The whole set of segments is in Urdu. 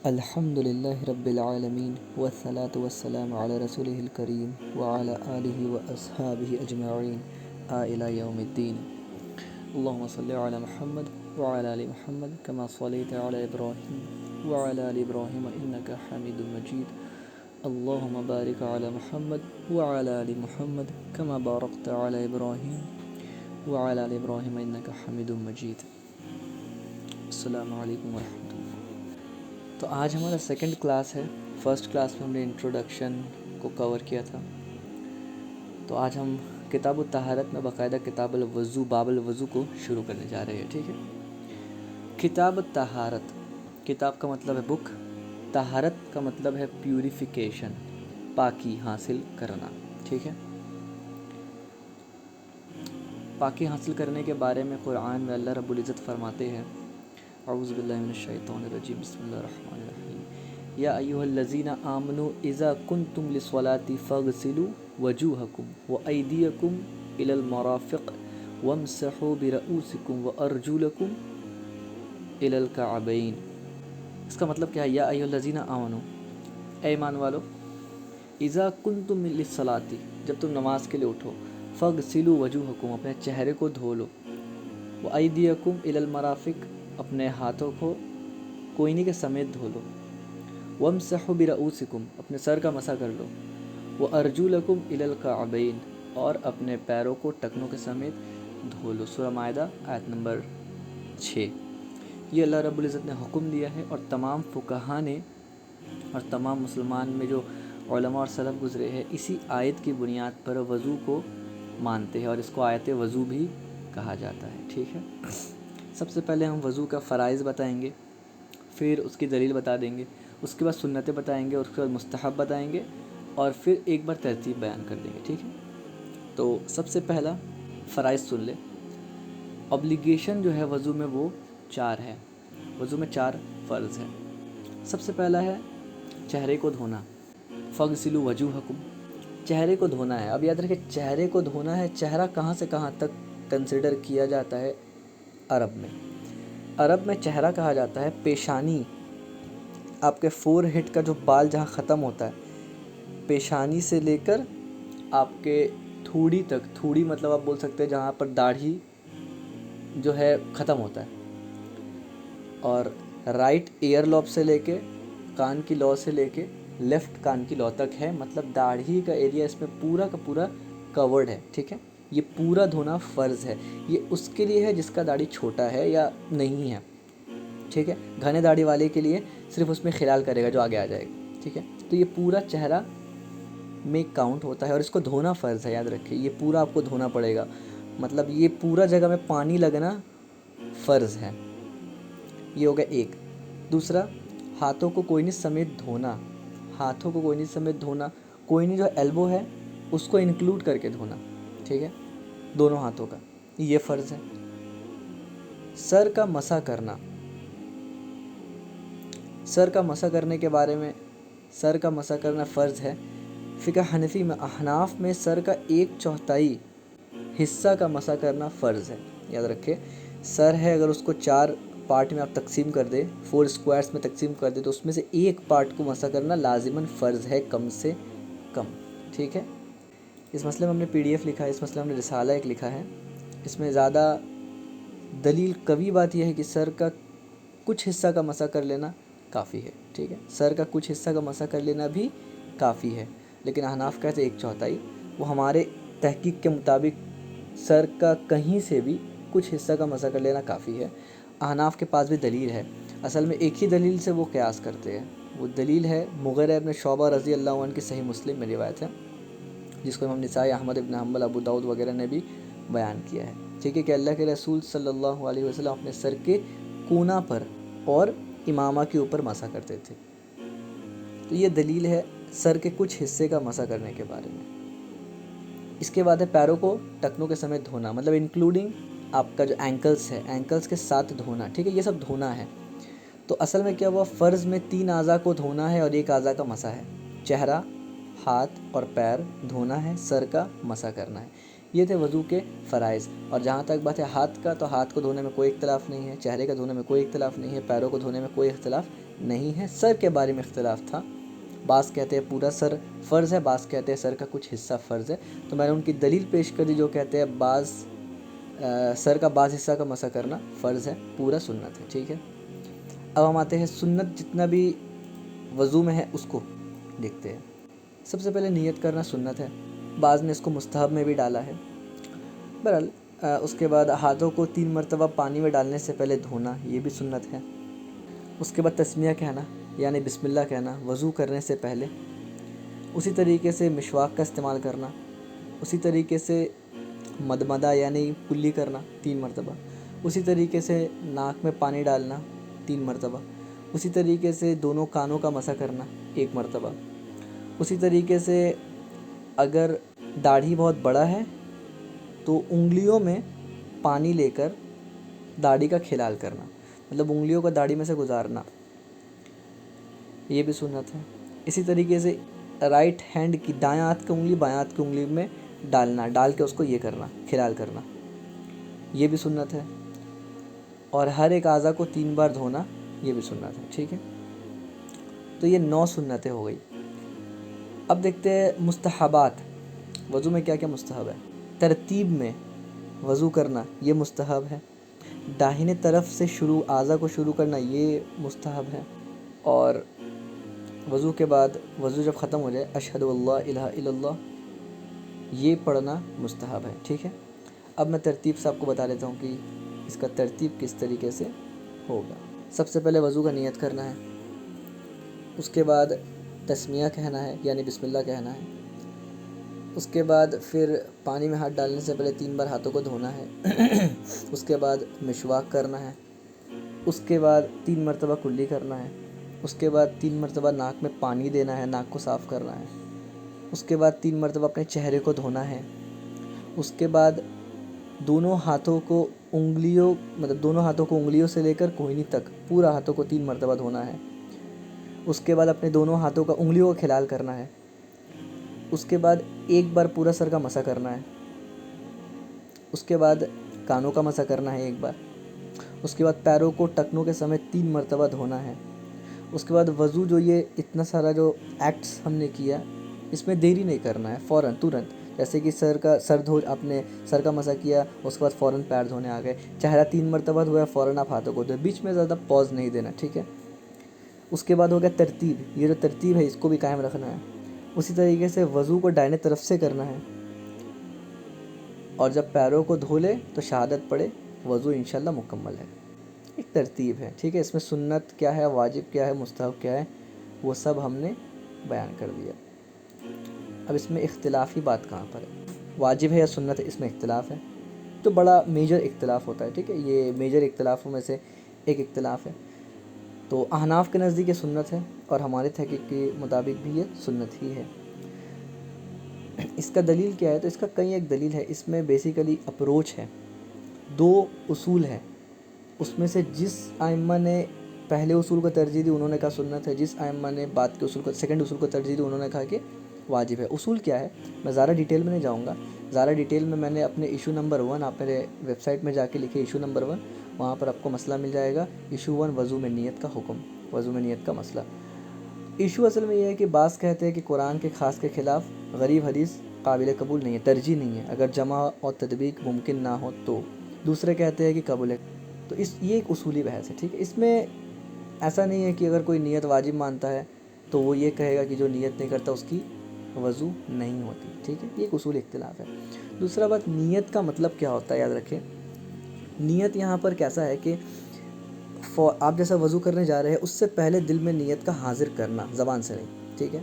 الحمد لله رب العالمين والصلاة والسلام على رسوله الكريم وعلى آله وأصحابه أجمعين إلى يوم الدين. اللهم صل على محمد وعلى آل محمد كما صليت على إبراهيم وعلى آل إبراهيم إنك حميد مجيد. اللهم بارك على محمد وعلى آل محمد كما باركت على إبراهيم وعلى آل إبراهيم إنك حميد مجيد. السلام علیکم ورحمۃ اللہ. تو آج ہمارا سیکنڈ کلاس ہے. فرسٹ کلاس میں ہم نے انٹروڈکشن کو کور کیا تھا. تو آج ہم کتاب الطہارت میں باقاعدہ کتاب الوضو باب الوضو کو شروع کرنے جا رہے ہیں. ٹھیک ہے. کتاب الطہارت، کتاب کا مطلب ہے بک، طہارت کا مطلب ہے پیوریفیکیشن، پاکی حاصل کرنا. ٹھیک ہے. پاکی حاصل کرنے کے بارے میں قرآن میں اللہ رب العزت فرماتے ہیں، اعوذ باللہ من الشیطان الرجیم، بسم اللہ الرحمن الرحیم، یا ایھا الذین آمنوا اذا کنتم للصلاۃ فاغسلوا وجوہکم وایدیکم الی المرافق وامسحوا برؤوسکم وارجلکم الی الکعبین. اس کا مطلب کیا ہے؟ یا ایھا الذین آمنوا، اے ایمان والو، اذا کنتم للصلاۃ، جب تم نماز کے لیے اٹھو، فاغسلوا وجوہکم، اپنے چہرے کو دھو لو، وایدیکم الی المرافق، اپنے ہاتھوں کو کوئنی کے سمیت دھو لو، وامسحوا برؤوسکم، اپنے سر کا مسح کر لو، وارجلکم الی الکعبین، اور اپنے پیروں کو ٹکنوں کے سمیت دھو لو. سورہ مائدہ آیت نمبر 6. یہ اللہ رب العزت نے حکم دیا ہے، اور تمام فقہا نے اور تمام مسلمان میں جو علماء اور سلف گزرے ہیں اسی آیت کی بنیاد پر وضو کو مانتے ہیں، اور اس کو آیت وضو بھی کہا جاتا ہے. ٹھیک ہے. سب سے پہلے ہم وضو کا فرائض بتائیں گے، پھر اس کی دلیل بتا دیں گے، اس کے بعد سنتیں بتائیں گے، اور اس کے بعد مستحب بتائیں گے، اور پھر ایک بار ترتیب بیان کر دیں گے. ٹھیک ہے. تو سب سے پہلا فرائض سن لے. اوبلیگیشن جو ہے وضو میں وہ 4 ہے. وضو میں 4 فرض ہے. سب سے پہلا ہے چہرے کو دھونا، فاغسلوا وجوہکم، چہرے کو دھونا ہے. اب یاد رکھیں چہرے کو دھونا ہے. چہرہ کہاں سے کہاں تک کنسیڈر کیا جاتا ہے؟ عرب میں. عرب میں چہرہ کہا جاتا ہے پیشانی، آپ کے فور ہیڈ کا جو بال جہاں ختم ہوتا ہے، پیشانی سے لے کر آپ کے تھوڑی تک، تھوڑی مطلب آپ بول سکتے ہیں جہاں پر داڑھی جو ہے ختم ہوتا ہے، اور رائٹ ایئر لوب سے لے کے کان کی لو سے لے کے لیفٹ کان کی لو تک ہے. مطلب داڑھی کا ایریا اس میں پورا کا پورا کورڈ ہے. ٹھیک ہے. یہ پورا دھونا فرض ہے. یہ اس کے لیے ہے جس کا داڑھی چھوٹا ہے یا نہیں ہے. ٹھیک ہے. گھنے داڑھی والے کے لیے صرف اس میں خلال کرے گا جو آگے آ جائے گا. ٹھیک ہے. تو یہ پورا چہرہ میں کاؤنٹ ہوتا ہے، اور اس کو دھونا فرض ہے. یاد رکھیں یہ پورا آپ کو دھونا پڑے گا. مطلب یہ پورا جگہ میں پانی لگنا فرض ہے. یہ ہو گیا ایک. دوسرا، ہاتھوں کو کوئنی سمیت دھونا. ہاتھوں کو کوئنی سمیت دھونا، کوئنی جو ایلبو ہے اس کو انکلوڈ کر کے دھونا. ٹھیک ہے. دونوں ہاتھوں کا، یہ فرض ہے. سر کا مسح کرنا. سر کا مسح کرنے کے بارے میں، سر کا مسح کرنا فرض ہے. فقہ حنفی میں، احناف میں سر کا 1/4 حصہ کا مسح کرنا فرض ہے. یاد رکھیں سر ہے، اگر اس کو 4 پارٹ میں آپ تقسیم کر دیں، 4 اسکوائرس میں تقسیم کر دیں، تو اس میں سے ایک پارٹ کو مسح کرنا لازماً فرض ہے، کم سے کم. ٹھیک ہے. اس مسئلے میں ہم نے PDF لکھا ہے، اس مسئلے میں ہم نے رسالہ ایک لکھا ہے. اس میں زیادہ دلیل قوی بات یہ ہے کہ سر کا کچھ حصہ کا مسح کر لینا کافی ہے. ٹھیک ہے. سر کا کچھ حصہ کا مسح کر لینا بھی کافی ہے، لیکن احناف کہتے ہیں 1/4. وہ ہمارے تحقیق کے مطابق سر کا کہیں سے بھی کچھ حصہ کا مسح کر لینا کافی ہے. احناف کے پاس بھی دلیل ہے. اصل میں ایک ہی دلیل سے وہ قیاس کرتے ہیں. وہ دلیل ہے مغیرہ ابن شعبہ رضی اللہ عنہ کی صحیح مسلم میں روایت ہے، جس کو امام نسائی، احمد ابن حنبل، ابو داؤد وغیرہ نے بھی بیان کیا ہے. ٹھیک ہے. کہ اللہ کے رسول صلی اللہ علیہ وسلم اپنے سر کے کونا پر اور امامہ کے اوپر مسح کرتے تھے. تو یہ دلیل ہے سر کے کچھ حصے کا مسح کرنے کے بارے میں. اس کے بعد ہے پیروں کو ٹکنوں کے سمیت دھونا، مطلب انکلوڈنگ آپ کا جو اینکلس ہے، اینکلس کے ساتھ دھونا. ٹھیک ہے. یہ سب دھونا ہے. تو اصل میں کیا ہوا، فرض میں 3 اعضاء کو دھونا ہے اور 1 اعضاء کا مسح ہے. چہرہ، ہاتھ اور پیر دھونا ہے، سر کا مسح کرنا ہے. یہ تھے وضو کے فرائض. اور جہاں تک بات ہے ہاتھ کا، تو ہاتھ کو دھونے میں کوئی اختلاف نہیں ہے، چہرے کا دھونے میں کوئی اختلاف نہیں ہے، پیروں کو دھونے میں کوئی اختلاف نہیں ہے۔ سر کے بارے میں اختلاف تھا، بعض کہتے ہیں پورا سر فرض ہے، بعض کہتے ہیں سر کا کچھ حصہ فرض ہے۔ تو میں نے ان کی دلیل پیش کر دی جو کہتے ہیں بعض سر کا بعض حصہ کا مسح کرنا فرض ہے، پورا سنت ہے، ٹھیک ہے۔ اب ہم آتے ہیں سنت جتنا بھی وضو میں ہے اس کو دیکھتے ہیں۔ سب سے پہلے نیت کرنا سنت ہے، بعض نے اس کو مستحب میں بھی ڈالا ہے۔ بہرحال اس کے بعد ہاتھوں کو 3 مرتبہ پانی میں ڈالنے سے پہلے دھونا، یہ بھی سنت ہے۔ اس کے بعد تسمیہ کہنا یعنی بسم اللہ کہنا وضو کرنے سے پہلے، اسی طریقے سے مسواک کا استعمال کرنا، اسی طریقے سے مدمدہ یعنی کلی کرنا 3 مرتبہ، اسی طریقے سے ناک میں پانی ڈالنا 3 مرتبہ، اسی طریقے سے دونوں کانوں کا مسح کرنا 1 مرتبہ، اسی طریقے سے اگر داڑھی بہت بڑا ہے تو انگلیوں میں پانی لے کر داڑھی کا کھلال کرنا، مطلب انگلیوں کو داڑھی میں سے گزارنا، یہ بھی سنت ہے۔ اسی طریقے سے رائٹ ہینڈ کی دائیں ہاتھ کی انگلی بائیں ہاتھ کی انگلی میں ڈال کے اس کو یہ کرنا، کھلال کرنا، یہ بھی سنت ہے۔ اور ہر ایک اعضاء کو 3 بار دھونا، یہ بھی سنت ہے، ٹھیک ہے۔ تو یہ 9 سنتیں ہو گئی۔ اب دیکھتے ہیں مستحبات، وضو میں کیا کیا مستحب ہے۔ ترتیب میں وضو کرنا یہ مستحب ہے، داہنے طرف سے اعضاء کو شروع کرنا یہ مستحب ہے، اور وضو کے بعد وضو جب ختم ہو جائے اشہد اللہ الہ الا اللہ یہ پڑھنا مستحب ہے، ٹھیک ہے۔ اب میں ترتیب سے آپ کو بتا دیتا ہوں کہ اس کا ترتیب کس طریقے سے ہوگا۔ سب سے پہلے وضو کا نیت کرنا ہے، اس کے بعد تسمیہ کہنا ہے یعنی بسم اللہ کہنا ہے، اس کے بعد پھر پانی میں ہاتھ ڈالنے سے پہلے 3 بار ہاتھوں کو دھونا ہے، اس کے بعد مسواک کرنا ہے، اس کے بعد 3 مرتبہ کلی کرنا ہے، اس کے بعد 3 مرتبہ ناک میں پانی دینا ہے، ناک کو صاف کرنا ہے، اس کے بعد 3 مرتبہ اپنے چہرے کو دھونا ہے، اس کے بعد دونوں ہاتھوں کو انگلیوں سے لے کر کوہنی تک پورا ہاتھوں کو 3 مرتبہ دھونا ہے، اس کے بعد اپنے دونوں ہاتھوں کا انگلیوں کا کھلال کرنا ہے، اس کے بعد 1 بار پورا سر کا مسح کرنا ہے، اس کے بعد کانوں کا مسح کرنا ہے 1 بار، اس کے بعد پیروں کو ٹکنوں کے سمیت 3 مرتبہ دھونا ہے، اس کے بعد وضو جو یہ اتنا سارا جو ایکٹس ہم نے کیا اس میں دیری نہیں کرنا ہے، فوراً ترنت، جیسے کہ اپنے سر کا مسح کیا اس کے بعد فوراً پیر دھونے آ گئے، چہرہ 3 مرتبہ دھویا فوراً آپ ہاتھوں کو دھوئے، بیچ میں زیادہ پاز نہیں دینا، ٹھیک ہے۔ اس کے بعد ہو گیا ترتیب، یہ جو ترتیب ہے اس کو بھی قائم رکھنا ہے، اسی طریقے سے وضو کو دائیں طرف سے کرنا ہے، اور جب پیروں کو دھو لے تو شہادت پڑھے، وضو انشاءاللہ مکمل ہے۔ ایک ترتیب ہے، ٹھیک ہے۔ اس میں سنت کیا ہے، واجب کیا ہے، مستحب کیا ہے، وہ سب ہم نے بیان کر دیا۔ اب اس میں اختلافی بات کہاں پر ہے، واجب ہے یا سنت ہے، اس میں اختلاف ہے، تو بڑا میجر اختلاف ہوتا ہے، ٹھیک ہے، یہ میجر اختلافوں میں سے ایک اختلاف ہے۔ تو احناف کے نزدیک یہ سنت ہے، اور ہمارے تحقیق کے مطابق بھی یہ سنت ہی ہے۔ اس کا دلیل کیا ہے، تو اس کا کئی ایک دلیل ہے، اس میں بیسیکلی اپروچ ہے، 2 اصول ہیں، اس میں سے جس ائمہ نے پہلے اصول کو ترجیح دی انہوں نے کہا سنت ہے، جس ائمہ نے بعد کے سیکنڈ اصول کو ترجیح دی انہوں نے کہا کہ واجب ہے۔ اصول کیا ہے، میں زیادہ ڈیٹیل میں نہیں جاؤں گا، زیادہ ڈیٹیل میں نے اپنے ایشو نمبر 1، آپ میرے ویب سائٹ میں جا کے لکھے ایشو نمبر 1، وہاں پر آپ کو مسئلہ مل جائے گا، ایشو 1 وضو میں نیت کا حکم، وضو میں نیت کا مسئلہ۔ ایشو اصل میں یہ ہے کہ بعض کہتے ہیں کہ قرآن کے خاص کے خلاف غریب حدیث قابل قبول نہیں ہے، ترجیح نہیں ہے، اگر جمع اور تطبیق ممکن نہ ہو تو، دوسرے کہتے ہیں کہ قبول ہے۔ تو یہ ایک اصولی بحث ہے، ٹھیک ہے۔ اس میں ایسا نہیں ہے کہ اگر کوئی نیت واجب مانتا ہے تو وہ یہ کہے گا کہ جو نیت نہیں کرتا اس کی وضو نہیں ہوتی، ٹھیک ہے، یہ ایک اصولی اختلاف ہے۔ دوسرا بات، نیت کا مطلب کیا ہوتا ہے، یاد رکھیں، نیت یہاں پر کیسا ہے کہ آپ جیسا وضو کرنے جا رہے ہیں اس سے پہلے دل میں نیت کا حاضر کرنا، زبان سے نہیں، ٹھیک ہے،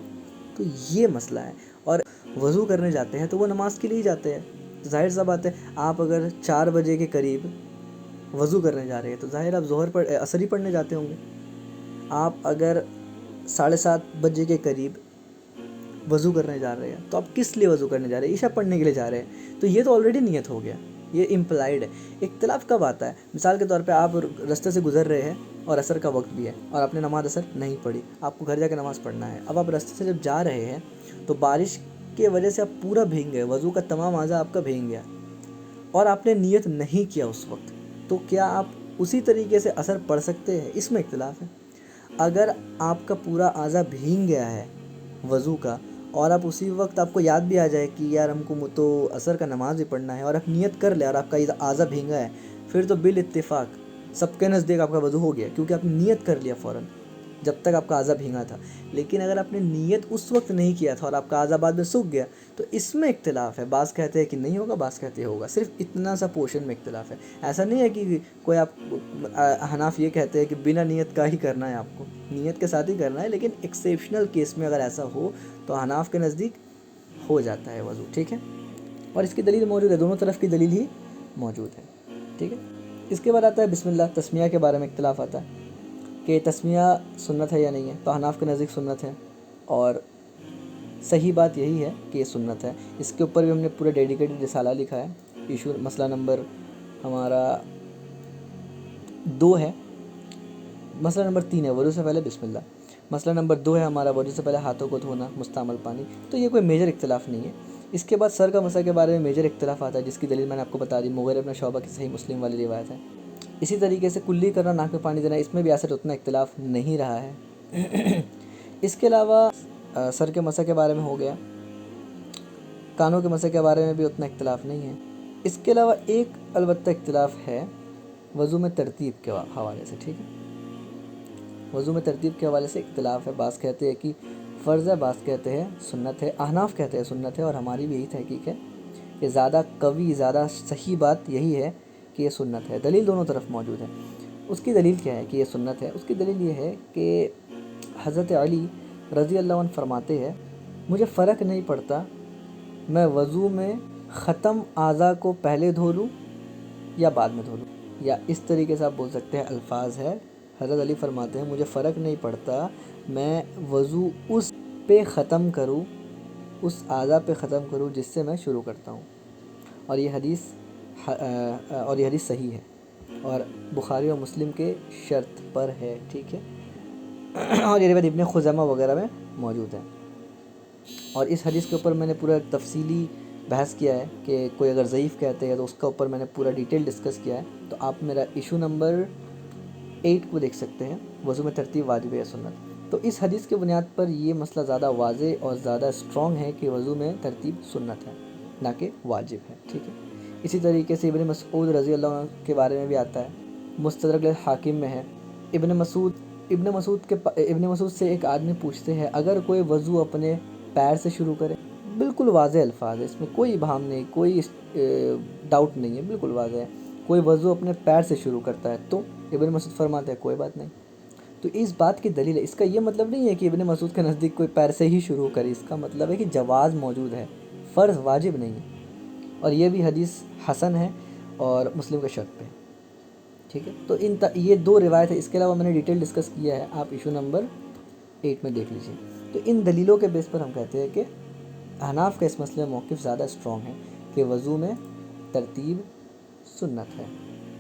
تو یہ مسئلہ ہے۔ اور وضو کرنے جاتے ہیں تو وہ نماز کے لیے ہی جاتے ہیں، ظاہر سی بات ہے، آپ اگر 4 بجے کے قریب وضو کرنے جا رہے ہیں تو ظاہر آپ عصر ہی پڑھنے جاتے ہوں گے۔ آپ اگر 7:30 بجے کے قریب وضو کرنے جا رہے ہیں تو آپ کس لیے وضو کرنے جا رہے ہیں، عشاء پڑھنے کے لیے جا رہے ہیں، تو یہ تو آلریڈی نیت ہو گیا، یہ امپلائڈ ہے۔ اختلاف کب آتا ہے، مثال کے طور پہ آپ راستے سے گزر رہے ہیں اور عصر کا وقت بھی ہے اور آپ نے نماز عصر نہیں پڑھی، آپ کو گھر جا کے نماز پڑھنا ہے، اب آپ راستے سے جب جا رہے ہیں تو بارش کی وجہ سے آپ پورا بھیگ گئے، وضو کا تمام اعضاء آپ کا بھیگ گیا اور آپ نے نیت نہیں کیا اس وقت، تو کیا آپ اسی طریقے سے عصر پڑھ سکتے ہیں، اس میں اختلاف ہے۔ اگر آپ کا پورا اعضا بھیگ گیا ہے وضو کا، اور آپ اسی وقت آپ کو یاد بھی آ جائے کہ یار ہم کو تو عصر کا نماز بھی پڑھنا ہے، اور آپ نیت کر لیں اور آپ کا اعضا بھیگا ہے، پھر تو بالاتفاق سب کے نزدیک آپ کا وضو ہو گیا، کیونکہ آپ نے نیت کر لیا فوراً جب تک آپ کا اعضا بھیگا تھا۔ لیکن اگر آپ نے نیت اس وقت نہیں کیا تھا اور آپ کا اعضا بعد میں سوکھ گیا، تو اس میں اختلاف ہے، بعض کہتے ہیں کہ نہیں ہوگا، بعض کہتے ہیں ہوگا، صرف اتنا سا پورشن میں اختلاف ہے۔ ایسا نہیں ہے کہ کوئی آپ حناف یہ کہتے ہیں کہ بنا نیت کا ہی کرنا ہے، آپ کو نیت کے ساتھ ہی کرنا ہے، لیکن ایکسیپشنل کیس میں اگر ایسا ہو تو حناف کے نزدیک ہو جاتا ہے وضو، ٹھیک ہے۔ اور اس کی دلیل موجود ہے، دونوں طرف کی دلیل ہی موجود ہے، ٹھیک ہے۔ اس کے بعد آتا ہے بسم اللہ، تسمیہ کے بارے میں اختلاف آتا ہے کہ تسمیہ سنت ہے یا نہیں ہے، تو حناف کے نزدیک سنت ہے، اور صحیح بات یہی ہے کہ یہ سنت ہے۔ اس کے اوپر بھی ہم نے پورا ڈیڈیکیٹڈ رسالہ لکھا ہے، ایشو مسئلہ نمبر ہمارا 2 ہے، مسئلہ نمبر 3 ہے وضو سے پہلے بسم اللہ، مسئلہ نمبر 2 ہے ہمارا وضو سے پہلے ہاتھوں کو دھونا مستعمل پانی۔ تو یہ کوئی میجر اختلاف نہیں ہے۔ اس کے بعد سر کا مسئلہ کے بارے میں میجر اختلاف آتا ہے، جس کی دلیل میں نے آپ کو بتا دی، مغیرہ بن شعبہ کی صحیح مسلم والی روایت ہے۔ اسی طریقے سے کلی کرنا، ناک میں پانی دینا، اس میں بھی ایسا اتنا اختلاف نہیں رہا ہے۔ اس کے علاوہ سر کے مسئلہ کے بارے میں ہو گیا، کانوں کے مسئلہ کے بارے میں بھی اتنا اختلاف نہیں ہے۔ اس کے علاوہ ایک البتہ اختلاف ہے وضو میں ترتیب کے حوالے سے، ٹھیک ہے۔ وضو میں ترتیب کے حوالے سے اختلاف ہے، بعض کہتے ہیں کہ فرض ہے، بعض کہتے ہیں سنت ہے، احناف کہتے ہیں سنت ہے، اور ہماری بھی یہی تحقیق ہے کہ زیادہ قوی، زیادہ صحیح بات یہی ہے کہ یہ سنت ہے۔ دلیل دونوں طرف موجود ہے۔ اس کی دلیل کیا ہے کہ یہ سنت ہے؟ اس کی دلیل یہ ہے کہ حضرت علی رضی اللہ عنہ فرماتے ہیں، مجھے فرق نہیں پڑتا میں وضو میں ختم اعضاء کو پہلے دھو لوں یا بعد میں دھو لوں، یا اس طریقے سے آپ بول سکتے ہیں، الفاظ ہے، حضرت علی فرماتے ہیں مجھے فرق نہیں پڑتا میں وضو اس پہ ختم کروں، اس اعضاء پہ ختم کروں جس سے میں شروع کرتا ہوں، اور یہ حدیث صحیح ہے، اور بخاری اور مسلم کے شرط پر ہے، ٹھیک ہے۔ اور یہ روایت ابن خزیمہ وغیرہ میں موجود ہے، اور اس حدیث کے اوپر میں نے پورا تفصیلی بحث کیا ہے کہ کوئی اگر ضعیف کہتے ہیں تو اس کا اوپر میں نے پورا ڈیٹیل ڈسکس کیا ہے، تو آپ میرا ایشو نمبر 8 کو دیکھ سکتے ہیں، وضو میں ترتیب واجب ہے سنت۔ تو اس حدیث کے بنیاد پر یہ مسئلہ زیادہ واضح اور زیادہ اسٹرانگ ہے کہ وضو میں ترتیب سنت ہے، نہ کہ واجب ہے، ٹھیک ہے۔ اسی طریقے سے ابن مسعود رضی اللہ عنہ کے بارے میں بھی آتا ہے، مستدرک الحاکم میں ہے۔ ابن مسعود سے ایک آدمی پوچھتے ہیں، اگر کوئی وضو اپنے پیر سے شروع کرے، بالکل واضح الفاظ ہے، اس میں کوئی ابہام نہیں، کوئی ڈاؤٹ نہیں ہے، بالکل واضح ہے، کوئی وضو اپنے پیر سے شروع کرتا ہے تو ابن مسعود فرماتے ہیں کوئی بات نہیں۔ تو اس بات کی دلیل ہے، اس کا یہ مطلب نہیں ہے کہ ابن مسعود کے نزدیک کوئی پیر سے ہی شروع کرے، اس کا مطلب ہے کہ جواز موجود ہے، فرض واجب نہیں ہے، اور یہ بھی حدیث حسن ہے اور مسلم کے شرط پہ، ٹھیک ہے۔ تو یہ 2 روایت ہے، اس کے علاوہ میں نے ڈیٹیل ڈسکس کیا ہے، آپ ایشو نمبر 8 میں دیکھ لیجیے۔ تو ان دلیلوں کے بیس پر ہم کہتے ہیں کہ احناف کا اس مسئلے میں موقف زیادہ اسٹرانگ ہے کہ وضو میں ترتیب سنت ہے،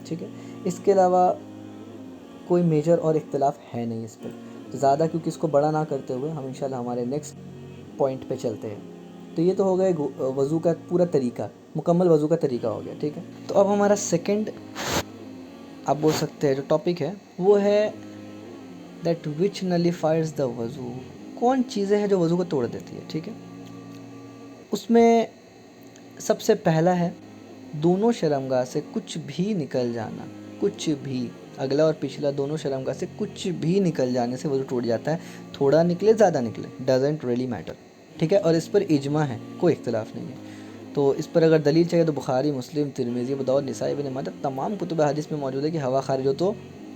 ٹھیک ہے۔ اس کے علاوہ کوئی میجر اور اختلاف ہے نہیں اس پہ، تو زیادہ کیونکہ اس کو بڑا نہ کرتے ہوئے ہم انشاءاللہ ہمارے نیکسٹ پوائنٹ پہ چلتے ہیں۔ تو یہ تو ہو گئے وضو کا پورا طریقہ، مکمل وضو کا طریقہ ہو گیا، ٹھیک ہے۔ تو اب ہمارا سیکنڈ آپ بول سکتے ہیں جو ٹاپک ہے وہ ہے دیٹ وچ نلیفائز دا وضو، کون چیزیں ہیں جو وضو کو توڑ دیتی ہے، ٹھیک ہے۔ اس میں سب سے پہلا ہے دونوں شرمگاہ سے کچھ بھی نکل جانا، کچھ بھی، اگلا اور پچھلا دونوں شرمگاہ سے کچھ بھی نکل جانے سے وضو ٹوٹ جاتا ہے، تھوڑا نکلے زیادہ نکلے، ڈزنٹ ریلی میٹر، ٹھیک ہے۔ اور اس پر اجماع ہے، کوئی اختلاف نہیں ہے۔ تو اس پر اگر دلیل چاہیے تو بخاری، مسلم، ترمذی، ابو داؤد، نسائی، ابن ماجہ، تمام کتب حدیث میں موجود ہے کہ ہوا خارج ہو تو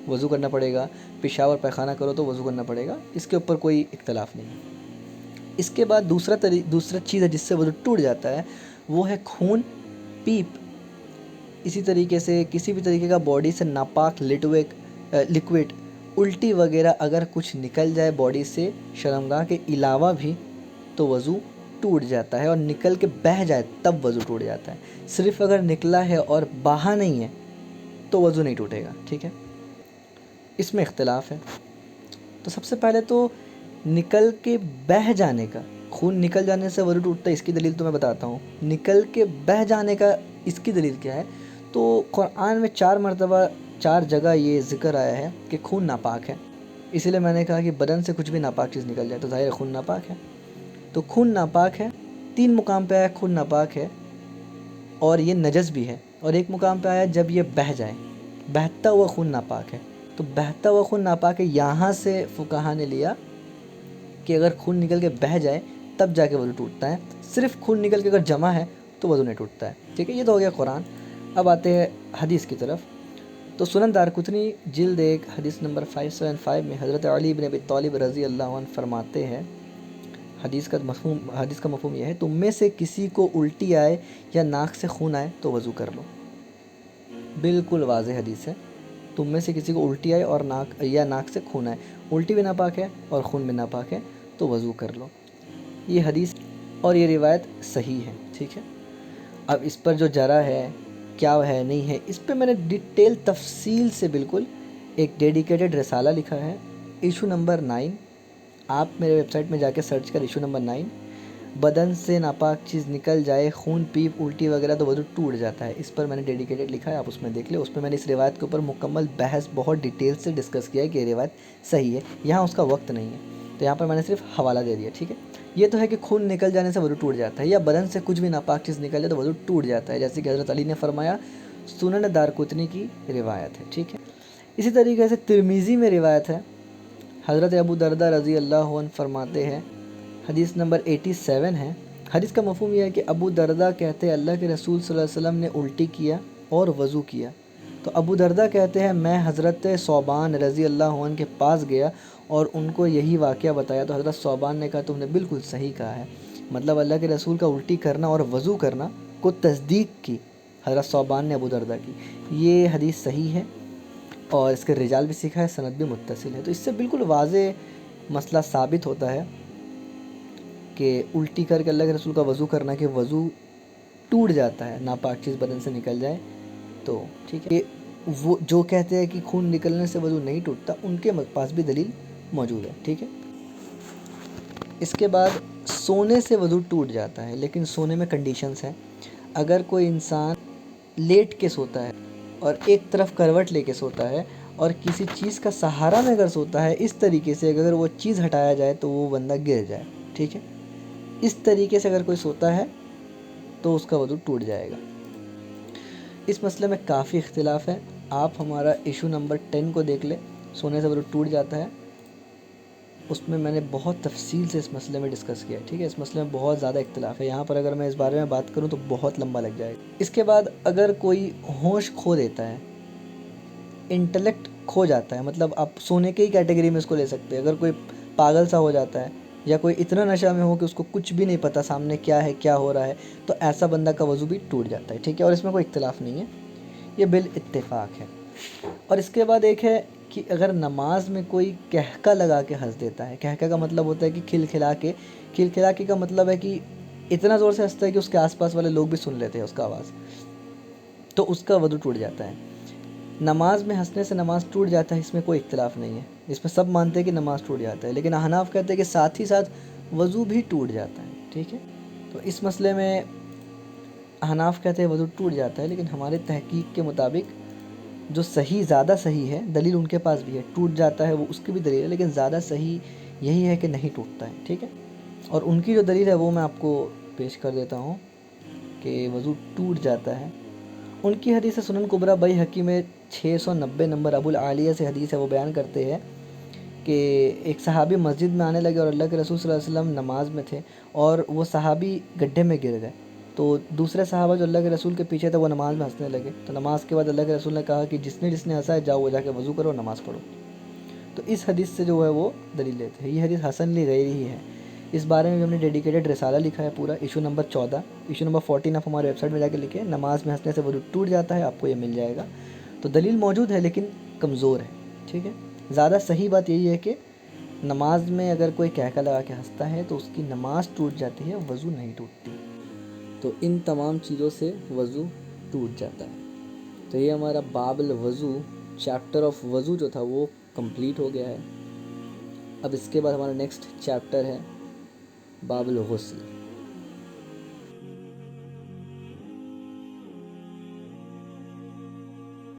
وضو کرنا پڑے گا، پیشاب اور پیخانہ کرو تو وضو کرنا پڑے گا، اس کے اوپر کوئی اختلاف نہیں ہے۔ اس کے بعد دوسرا چیز ہے جس سے وضو ٹوٹ جاتا ہے، وہ ہے خون، پیپ۔ اسی طریقے سے کسی بھی طریقے کا باڈی سے ناپاک لکوڈ، الٹی وغیرہ اگر کچھ نکل جائے باڈی سے شرمگاہ کے علاوہ بھی تو وضو ٹوٹ جاتا ہے، اور نکل کے بہہ جائے تب وضو ٹوٹ جاتا ہے۔ صرف اگر نکلا ہے اور بہا نہیں ہے تو وضو نہیں ٹوٹے گا، ٹھیک ہے۔ اس میں اختلاف ہے۔ تو سب سے پہلے تو نکل کے بہہ جانے کا، خون نکل جانے سے وضو ٹوٹتا ہے، اس کی دلیل تو میں بتاتا ہوں۔ نکل کے بہہ جانے کا اس کی دلیل کیا ہے؟ تو قرآن میں 4 مرتبہ 4 جگہ یہ ذکر آیا ہے کہ خون ناپاک ہے، اسی لیے میں نے کہا کہ بدن سے کچھ بھی ناپاک چیز نکل جائے تو ظاہر خون ناپاک ہے. تو خون ناپاک ہے، 3 مقام پہ آیا خون ناپاک ہے اور یہ نجس بھی ہے. اور ایک مقام پہ آیا جب یہ بہہ جائے، بہتا ہوا خون ناپاک ہے. تو بہتا ہوا خون ناپاک ہے، یہاں سے فقہا نے لیا کہ اگر خون نکل کے بہہ جائے تب جا کے وضو ٹوٹتا ہے. صرف خون نکل کے اگر جمع ہے تو وضو نہیں ٹوٹتا ہے. ٹھیک ہے، یہ تو ہو گیا قرآن. اب آتے ہیں حدیث کی طرف. تو سنن دارقطنی جلد 1 حدیث نمبر 575 میں حضرت علی بن ابی طالب رضی اللہ عنہ فرماتے ہیں، حدیث کا مفہوم یہ ہے: تم میں سے کسی کو الٹی آئے یا ناک سے خون آئے تو وضو کر لو. بالکل واضح حدیث ہے. تم میں سے کسی کو الٹی آئے اور ناک سے خون آئے، الٹی بھی ناپاک ہے اور خون بھی ناپاک ہے تو وضو کر لو. یہ حدیث اور یہ روایت صحیح ہے. ٹھیک ہے، اب اس پر جو جرح ہے، کیا ہے نہیں ہے، اس پہ میں نے ڈیٹیل تفصیل سے بالکل ایک ڈیڈیکیٹڈ رسالہ لکھا ہے. ایشو نمبر 9، آپ میرے ویب سائٹ میں جا کے سرچ کر ایشو نمبر 9، بدن سے ناپاک چیز نکل جائے، خون پیپ الٹی وغیرہ تو وضو ٹوٹ جاتا ہے. اس پر میں نے ڈیڈیکیٹڈ لکھا ہے، آپ اس میں دیکھ لیں. اس پہ میں نے اس روایت کے اوپر مکمل بحث بہت ڈیٹیل سے ڈسکس کیا ہے کہ یہ روایت صحیح ہے. یہاں اس کا وقت نہیں ہے تو یہاں پر میں نے صرف حوالہ دے دیا. ٹھیک ہے، یہ تو ہے کہ خون نکل جانے سے وضو ٹوٹ جاتا ہے، یا بدن سے کچھ بھی ناپاک چیز نکل جائے تو وضو ٹوٹ جاتا ہے، جیسے کہ حضرت علی نے فرمایا. سنن دارقطنی کی روایت ہے. ٹھیک ہے، اسی طریقے سے ترمذی میں روایت ہے. حضرت ابو دردہ رضی اللہ عنہ فرماتے ہیں، حدیث نمبر 87 ہے. حدیث کا مفہوم یہ ہے کہ ابو دردہ کہتے ہیں اللہ کے رسول صلی اللہ علیہ وسلم نے الٹی کیا اور وضو کیا. تو ابو دردہ کہتے ہیں میں حضرت ثوبان رضی اللہ عنہ کے پاس گیا اور ان کو یہی واقعہ بتایا. تو حضرت ثوبان نے کہا تم نے بالکل صحیح کہا ہے. مطلب اللہ کے رسول کا الٹی کرنا اور وضو کرنا کو تصدیق کی حضرت ثوبان نے ابو دردہ کی. یہ حدیث صحیح ہے اور اس کے رجال بھی سیکھا ہے، سند بھی متصل ہے. تو اس سے بالکل واضح مسئلہ ثابت ہوتا ہے کہ الٹی کر کے اللہ کے رسول کا وضو کرنا کہ وضو ٹوٹ جاتا ہے، ناپاک چیز بدن سے نکل جائے تو. ٹھیک ہے، وہ جو کہتے ہیں کہ خون نکلنے سے وضو نہیں ٹوٹتا ان کے پاس بھی دلیل موجود ہے. ٹھیک ہے، اس کے بعد سونے سے وضو ٹوٹ جاتا ہے، لیکن سونے میں کنڈیشنز ہیں. اگر کوئی انسان لیٹ کے سوتا ہے اور ایک طرف کروٹ لے کے سوتا ہے اور کسی چیز کا سہارا میں اگر سوتا ہے اس طریقے سے اگر وہ چیز ہٹایا جائے تو وہ بندہ گر جائے. ٹھیک ہے، اس طریقے سے اگر کوئی سوتا ہے تو اس کا وضو ٹوٹ جائے گا. اس مسئلے میں کافی اختلاف ہے. آپ ہمارا ایشو نمبر 10 کو دیکھ لیں، سونے سے وضو ٹوٹ جاتا ہے. اس میں میں نے بہت تفصیل سے اس مسئلے میں ڈسکس کیا ہے. ٹھیک ہے، اس مسئلے میں بہت زیادہ اختلاف ہے. یہاں پر اگر میں اس بارے میں بات کروں تو بہت لمبا لگ جائے گا. اس کے بعد اگر کوئی ہوش کھو دیتا ہے، انٹلیکٹ کھو جاتا ہے، مطلب آپ سونے کے ہی کیٹیگری میں اس کو لے سکتے ہیں. اگر کوئی پاگل سا ہو جاتا ہے یا کوئی اتنا نشہ میں ہو کہ اس کو کچھ بھی نہیں پتہ سامنے کیا ہے کیا ہو رہا ہے، تو ایسا بندہ کا وضو بھی ٹوٹ جاتا ہے. ٹھیک ہے، اور اس میں کوئی اختلاف نہیں ہے، یہ بالاتفاق ہے. اور اس کے بعد ایک ہے کہ اگر نماز میں کوئی کہکا لگا کے ہنس دیتا ہے. کہکا کا مطلب ہوتا ہے کہ کھلکھلا کے کا مطلب ہے کہ اتنا زور سے ہنستا ہے کہ اس کے آس پاس والے لوگ بھی سن لیتے ہیں اس کا آواز، تو اس کا وضو ٹوٹ جاتا ہے. نماز میں ہنسنے سے نماز ٹوٹ جاتا ہے، اس میں کوئی اختلاف نہیں ہے. اس میں سب مانتے ہیں کہ نماز ٹوٹ جاتا ہے، لیکن احناف کہتے ہیں کہ ساتھ ہی ساتھ وضو بھی ٹوٹ جاتا ہے. ٹھیک ہے، تو اس مسئلے میں احناف کہتے ہیں وضو ٹوٹ جاتا ہے، لیکن ہمارے تحقیق کے مطابق جو زیادہ صحیح ہے، دلیل ان کے پاس بھی ہے، ٹوٹ جاتا ہے وہ اس کی بھی دلیل ہے، لیکن زیادہ صحیح یہی ہے کہ نہیں ٹوٹتا ہے. ٹھیک ہے، اور ان کی جو دلیل ہے وہ میں آپ کو پیش کر دیتا ہوں کہ وضو ٹوٹ جاتا ہے. ان کی حدیث سنن کبریٰ بیہقی میں 690 نمبر ابو العالیہ سے حدیث ہے. وہ بیان کرتے ہیں کہ ایک صحابی مسجد میں آنے لگے اور اللہ کے رسول صلی اللہ علیہ وسلم نماز میں تھے اور وہ صحابی گڈھے میں گر گئے. تو دوسرے صحابہ جو اللہ کے رسول کے پیچھے تھے وہ نماز میں ہنسنے لگے. تو نماز کے بعد اللہ کے رسول نے کہا کہ جس نے ہنسا ہے جاؤ وہ جا کے وضو کرو اور نماز پڑھو. تو اس حدیث سے جو ہے وہ دلیل لیتے ہیں. یہ حدیث حسن لغیر ہی ہے. اس بارے میں بھی ہم نے ڈیڈیکیٹڈ رسالہ لکھا ہے پورا، ایشو نمبر 14. ایشو نمبر 14 آپ ہمارے ویب سائٹ میں جا کے لکھیں، نماز میں ہنسنے سے وضو ٹوٹ جاتا ہے، آپ کو یہ مل جائے گا. تو دلیل موجود ہے لیکن کمزور ہے. ٹھیک ہے، زیادہ صحیح بات یہی ہے کہ نماز میں اگر کوئی کہکا لگا کے ہنستا ہے تو اس کی نماز ٹوٹ جاتی ہے، وضو نہیں ٹوٹتی. تو ان تمام چیزوں سے وضو ٹوٹ جاتا ہے. تو یہ ہمارا باب الوضو، چیپٹر آف وضو جو تھا وہ کمپلیٹ ہو گیا ہے. اب اس کے بعد ہمارا نیکسٹ چیپٹر ہے باب الغسل.